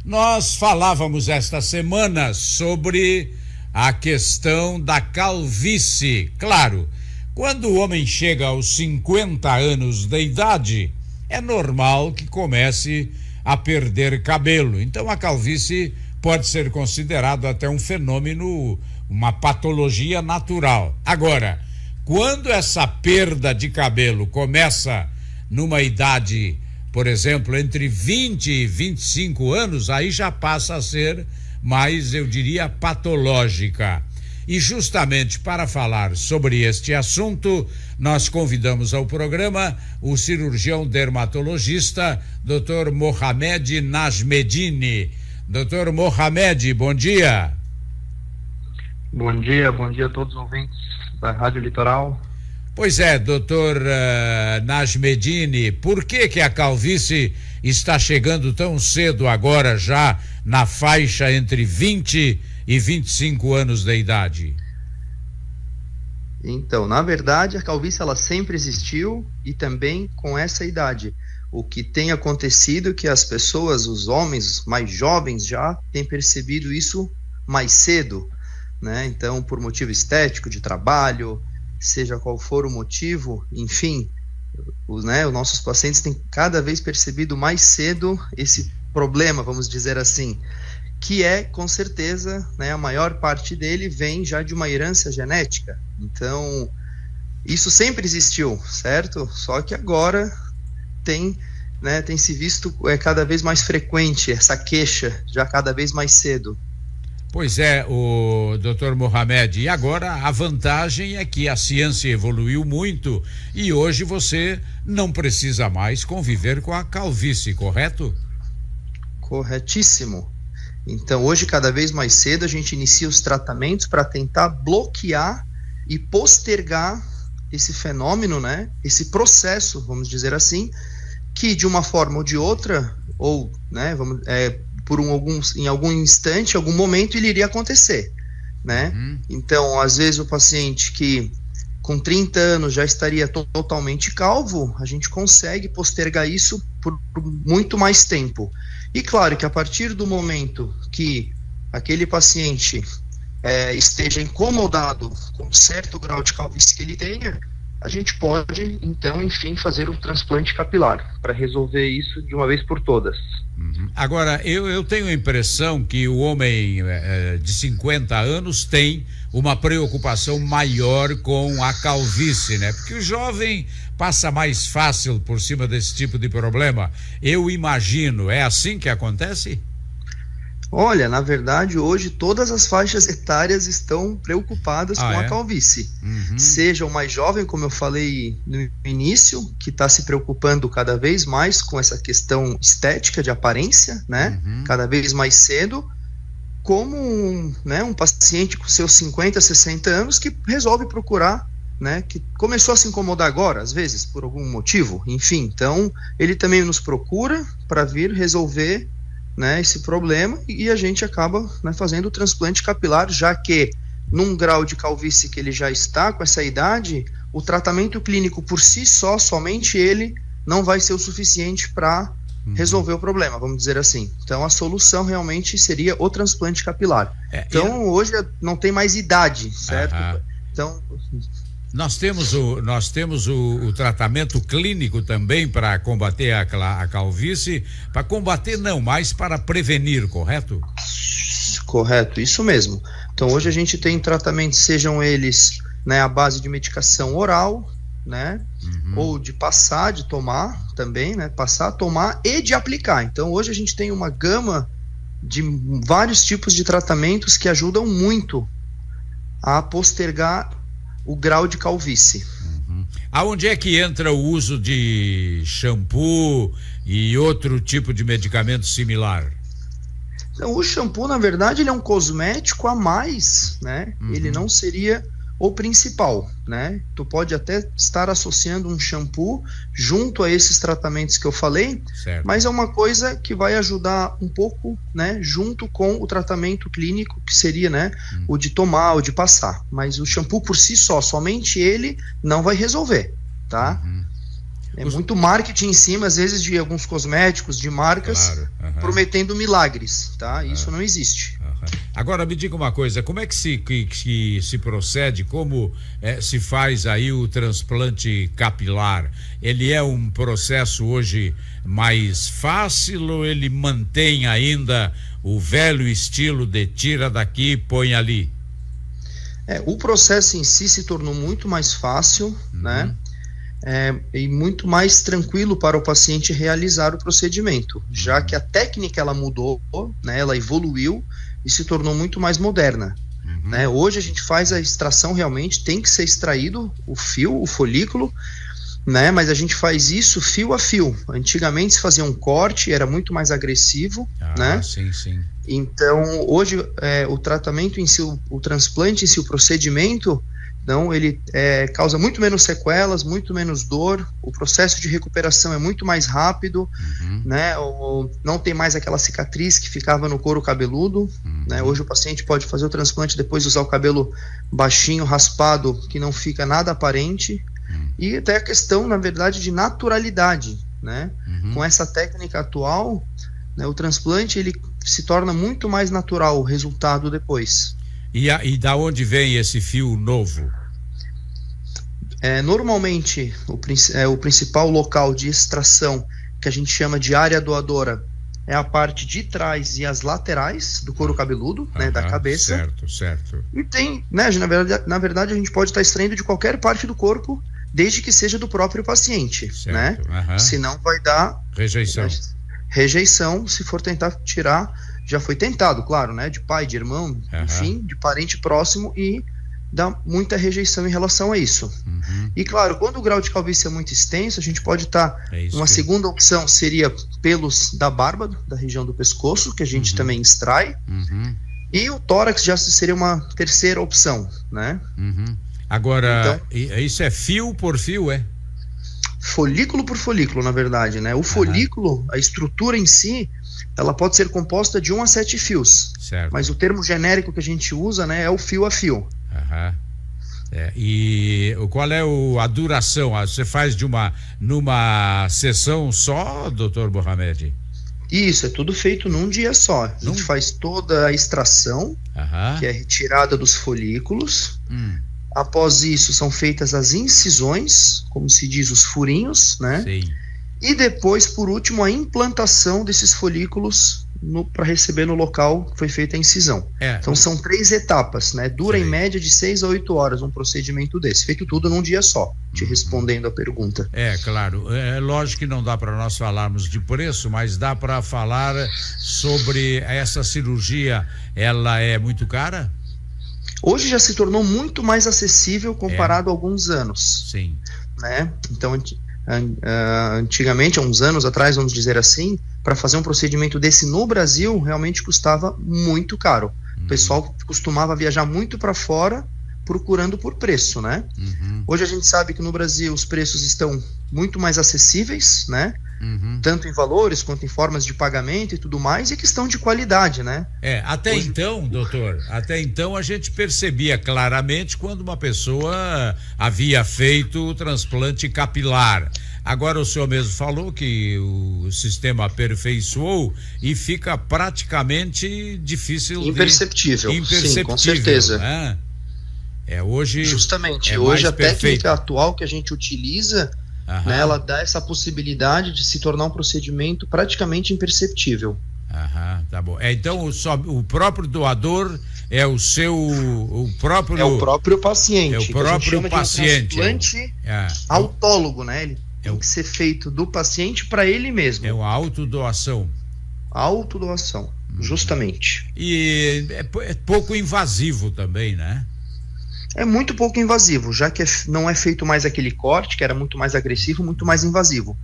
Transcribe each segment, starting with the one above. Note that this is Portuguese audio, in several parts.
Nós falávamos esta semana sobre a questão da calvície. Claro, quando o homem chega aos 50 anos de idade, é normal que comece a perder cabelo. Então a calvície pode ser considerado até um fenômeno, uma patologia natural. Agora, quando essa perda de cabelo começa numa idade, por exemplo, entre 20 e 25 anos, aí já passa a ser mais, eu diria, patológica. E justamente para falar sobre este assunto, nós convidamos ao programa o cirurgião dermatologista, Dr. Mohamed Najmedini. Dr. Mohamed, bom dia. Bom dia a todos os ouvintes da Rádio Litoral. Pois é, doutor Najmedini, por que a calvície está chegando tão cedo agora, já na faixa entre 20 e 25 anos de idade? Então, na verdade, a calvície ela sempre existiu e também com essa idade. O que tem acontecido é que as pessoas, os homens mais jovens já têm percebido isso mais cedo, né? Então, por motivo estético, de trabalho, seja qual for o motivo, enfim, os nossos pacientes têm cada vez percebido mais cedo esse problema, vamos dizer assim, que é, com certeza, a maior parte dele vem já de uma herança genética. Então, isso sempre existiu, certo? Só que agora tem se visto cada vez mais frequente essa queixa, já cada vez mais cedo. Pois é, o Dr. Mohamed, e agora a vantagem é que a ciência evoluiu muito e hoje você não precisa mais conviver com a calvície, correto? Corretíssimo. Então, hoje, cada vez mais cedo, a gente inicia os tratamentos para tentar bloquear e postergar esse fenômeno, esse processo, vamos dizer assim, que de uma forma ou de outra, ou, em algum instante, algum momento, ele iria acontecer, Então, às vezes, o paciente que com 30 anos já estaria totalmente calvo, a gente consegue postergar isso por muito mais tempo. E claro que a partir do momento que aquele paciente esteja incomodado com certo grau de calvície que ele tenha, a gente pode, então, enfim, fazer um transplante capilar para resolver isso de uma vez por todas. Agora, eu tenho a impressão que o homem de 50 anos tem uma preocupação maior com a calvície, Porque o jovem passa mais fácil por cima desse tipo de problema. Eu imagino, é assim que acontece? Olha, na verdade, hoje todas as faixas etárias estão preocupadas com a calvície. Seja o mais jovem, como eu falei no início, que está se preocupando cada vez mais com essa questão estética de aparência, Cada vez mais cedo, como um paciente com seus 50, 60 anos que resolve procurar, que começou a se incomodar agora, às vezes, por algum motivo, enfim. Então, ele também nos procura para vir resolver esse problema, e a gente acaba fazendo o transplante capilar, já que num grau de calvície que ele já está com essa idade, o tratamento clínico por si só, somente ele, não vai ser o suficiente para resolver o problema, vamos dizer assim. Então a solução realmente seria o transplante capilar. Hoje não tem mais idade, certo? Então nós temos o tratamento clínico também para combater a calvície, para combater não, mas para prevenir, correto? Correto, isso mesmo. Então hoje a gente tem tratamentos, sejam eles à base de medicação oral, ou de passar, de tomar também, passar, tomar e de aplicar. Então hoje a gente tem uma gama de vários tipos de tratamentos que ajudam muito a postergar o grau de calvície. Aonde é que entra o uso de shampoo e outro tipo de medicamento similar? Então, o shampoo, na verdade, ele é um cosmético a mais, Ele não seria o principal, Tu pode até estar associando um shampoo junto a esses tratamentos que eu falei, certo, mas é uma coisa que vai ajudar um pouco, junto com o tratamento clínico, que seria, o de tomar, o de passar. Mas o shampoo por si só, somente ele, não vai resolver, tá? É muito marketing em cima, às vezes, de alguns cosméticos, de marcas, prometendo milagres, tá? Isso não existe. Agora, me diga uma coisa, como é que se procede, como se faz aí o transplante capilar? Ele é um processo hoje mais fácil ou ele mantém ainda o velho estilo de tira daqui e põe ali? O processo em si se tornou muito mais fácil, né? E muito mais tranquilo para o paciente realizar o procedimento, já que a técnica ela mudou, né, ela evoluiu e se tornou muito mais moderna. Né? Hoje a gente faz a extração, realmente tem que ser extraído o fio, o folículo, né, mas a gente faz isso fio a fio. Antigamente se fazia um corte, era muito mais agressivo, né? Sim, sim. Então hoje o tratamento em si, o transplante em si, o procedimento, então ele causa muito menos sequelas, muito menos dor, o processo de recuperação é muito mais rápido, né? Não tem mais aquela cicatriz que ficava no couro cabeludo, né? Hoje o paciente pode fazer o transplante depois de usar o cabelo baixinho, raspado, que não fica nada aparente, e até a questão, na verdade, de naturalidade, né? Com essa técnica atual, né, o transplante ele se torna muito mais natural o resultado depois. E da onde vem esse fio novo? Normalmente, o principal local de extração, que a gente chama de área doadora, é a parte de trás e as laterais do couro cabeludo, né, da cabeça. Certo. E tem, né, na verdade, a gente pode estar extraindo de qualquer parte do corpo, desde que seja do próprio paciente, né? Senão vai dar rejeição se for tentar tirar. Já foi tentado, claro, né, de pai, de irmão, enfim, de parente próximo, e dá muita rejeição em relação a isso. E claro, quando o grau de calvície é muito extenso, a gente pode estar, uma segunda opção seria pelos da barba, da região do pescoço, que a gente também extrai, e o tórax já seria uma terceira opção, né? Agora, então, isso é fio por fio, folículo por folículo, na verdade, né? O folículo, a estrutura em si, ela pode ser composta de 1 a 7 fios, mas o termo genérico que a gente usa, né, é o fio a fio. E qual é a duração? Você faz numa sessão só, doutor Mohamed? Isso, é tudo feito num dia só. A gente faz toda a extração, que é retirada dos folículos. Após isso são feitas as incisões, como se diz, os furinhos, né? Sim. E depois, por último, a implantação desses folículos para receber no local que foi feita a incisão. Então são 3 etapas, né? Dura em média de 6 a 8 horas um procedimento desse, feito tudo num dia só, te respondendo a pergunta. Claro, é lógico que não dá para nós falarmos de preço, mas dá para falar sobre essa cirurgia. Ela é muito cara? Hoje já se tornou muito mais acessível comparado a alguns anos. Sim. Né? Então, antigamente, há uns anos atrás, vamos dizer assim, para fazer um procedimento desse no Brasil, realmente custava muito caro. O pessoal costumava viajar muito para fora procurando por preço, né? Hoje a gente sabe que no Brasil os preços estão muito mais acessíveis, né? Tanto em valores quanto em formas de pagamento e tudo mais, e questão de qualidade, né? Hoje... então, doutor, a gente percebia claramente quando uma pessoa havia feito o transplante capilar. Agora o senhor mesmo falou que o sistema aperfeiçoou e fica praticamente difícil. Imperceptível, sim, com certeza. Né? Hoje. Justamente, hoje a técnica atual que a gente utiliza, né, ela dá essa possibilidade de se tornar um procedimento praticamente imperceptível. Tá bom. Então o próprio doador é o próprio. É o próprio paciente. É o próprio paciente. De um transplante autólogo, né? Ele tem que ser feito do paciente para ele mesmo. É uma autodoação. Autodoação, justamente. E é pouco invasivo também, né? É muito pouco invasivo, já que não é feito mais aquele corte, que era muito mais agressivo, muito mais invasivo.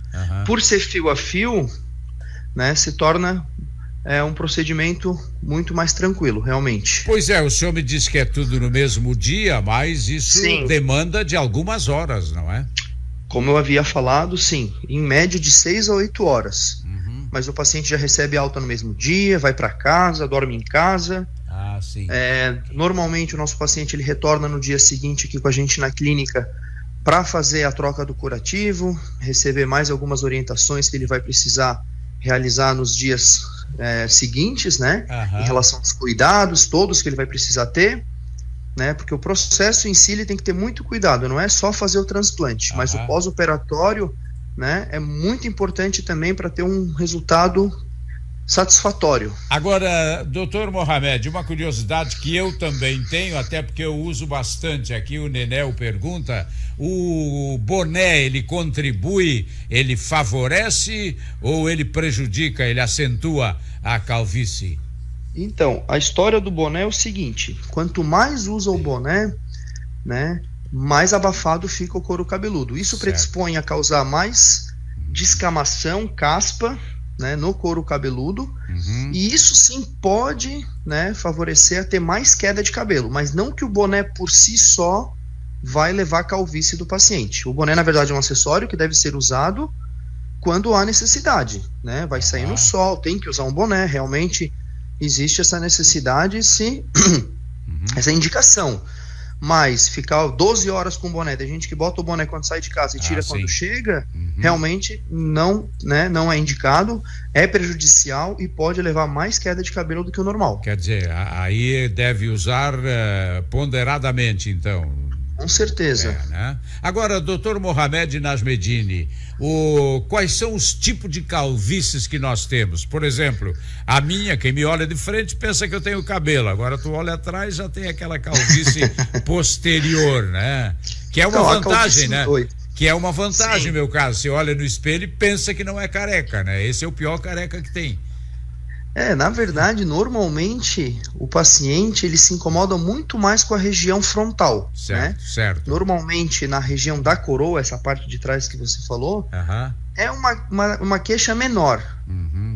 Por ser fio a fio, né, se torna um procedimento muito mais tranquilo, realmente. Pois é, o senhor me disse que é tudo no mesmo dia, mas isso demanda de algumas horas, não é? Como eu havia falado, sim, em média de 6 a 8 horas. Mas o paciente já recebe alta no mesmo dia, vai para casa, dorme em casa. Sim. Normalmente o nosso paciente ele retorna no dia seguinte aqui com a gente na clínica para fazer a troca do curativo, receber mais algumas orientações que ele vai precisar realizar nos dias seguintes, né? Em relação aos cuidados todos que ele vai precisar ter, né? Porque o processo em si ele tem que ter muito cuidado, não é só fazer o transplante, mas o pós-operatório, né, é muito importante também para ter um resultado satisfatório. Agora, doutor Mohamed, uma curiosidade que eu também tenho, até porque eu uso bastante aqui, o Nenel pergunta, o boné, ele contribui, ele favorece ou ele prejudica, ele acentua a calvície? Então, a história do boné é o seguinte, quanto mais usa o boné, né, mais abafado fica o couro cabeludo. Isso predispõe a causar mais descamação, caspa, né, no couro cabeludo, e isso sim pode, né, favorecer a ter mais queda de cabelo, mas não que o boné por si só vai levar à calvície do paciente. O boné, na verdade, é um acessório que deve ser usado quando há necessidade, né, vai sair no sol, tem que usar um boné, realmente existe essa necessidade, sim, essa indicação. Mas ficar 12 horas com o boné, tem gente que bota o boné quando sai de casa e tira quando chega, realmente não, né, não é indicado, é prejudicial e pode levar mais queda de cabelo do que o normal. Quer dizer, aí deve usar ponderadamente, então. Com certeza. Né? Agora, doutor Mohamed Najmedini, quais são os tipos de calvícies que nós temos? Por exemplo, a minha, quem me olha de frente pensa que eu tenho cabelo, agora tu olha atrás já tem aquela calvície posterior, né? Que é uma vantagem, né? Que é uma vantagem, no meu caso, você olha no espelho e pensa que não é careca, né? Esse é o pior careca que tem. Na verdade, normalmente o paciente ele se incomoda muito mais com a região frontal, né? Certo. Normalmente na região da coroa, essa parte de trás que você falou, é uma queixa menor.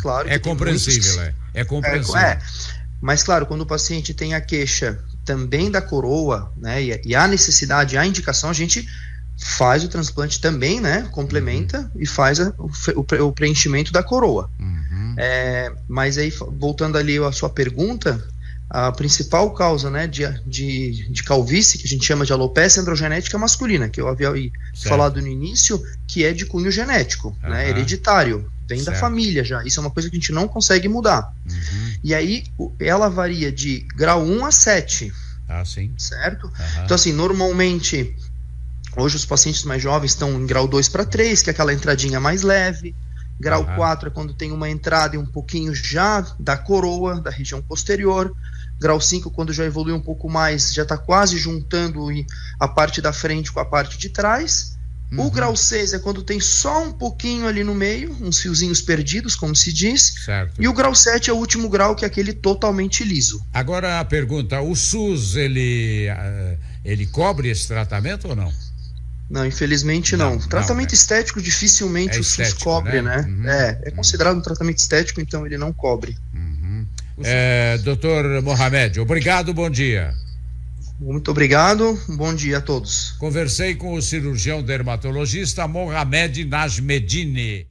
Claro. É compreensível, é compreensível. Mas claro, quando o paciente tem a queixa também da coroa, né? E há necessidade, há indicação, a gente faz o transplante também, né? Complementa e faz o preenchimento da coroa. Mas aí, voltando ali à sua pergunta, a principal causa, né, de calvície, que a gente chama de alopecia androgenética masculina, que eu havia falado no início, que é de cunho genético, né, hereditário, vem da família já, isso é uma coisa que a gente não consegue mudar. E aí, ela varia de grau 1 a 7, certo? Então assim, normalmente, hoje os pacientes mais jovens estão em grau 2 para 3, que é aquela entradinha mais leve. Grau 4 é quando tem uma entrada e um pouquinho já da coroa, da região posterior. Grau 5, quando já evolui um pouco mais, já está quase juntando a parte da frente com a parte de trás. O grau 6 é quando tem só um pouquinho ali no meio, uns fiozinhos perdidos, como se diz. E o grau 7 é o último grau, que é aquele totalmente liso. Agora a pergunta, o SUS, ele cobre esse tratamento ou não? Não, infelizmente não. Tratamento estético dificilmente o SUS cobre, né? É considerado um tratamento estético, então ele não cobre. Doutor Mohamed, obrigado, bom dia. Muito obrigado, bom dia a todos. Conversei com o cirurgião dermatologista Mohamed Najmedini.